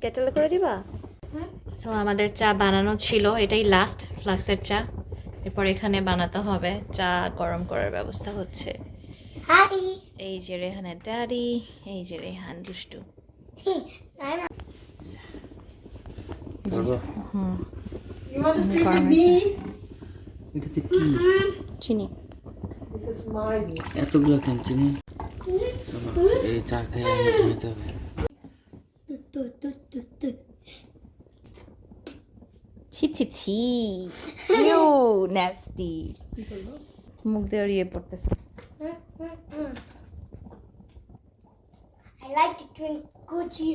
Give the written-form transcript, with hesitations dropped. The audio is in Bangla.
কেটেলে করে দিবা? সো আমাদের চা বানানো ছিল, এটাই লাস্ট ফ্লাক্সের চা। এরপর এখানে বানাতে হবে, চা গরম করার ব্যবস্থা হচ্ছে। এই যে রেহানের ড্যাডি, এই যে রেহান দুষ্টু। হুম, গরম হয়েছে। এটাতে কি চিনি। এতগুলো কেন চিনি? এই চা খেয়ে আমি ঘুমাতে হবে। ছি ছি ছি, ইউ ন্যাস্টি। মুখ দিয়ে ইয়ে পড়তেছে। I like to drink good tea.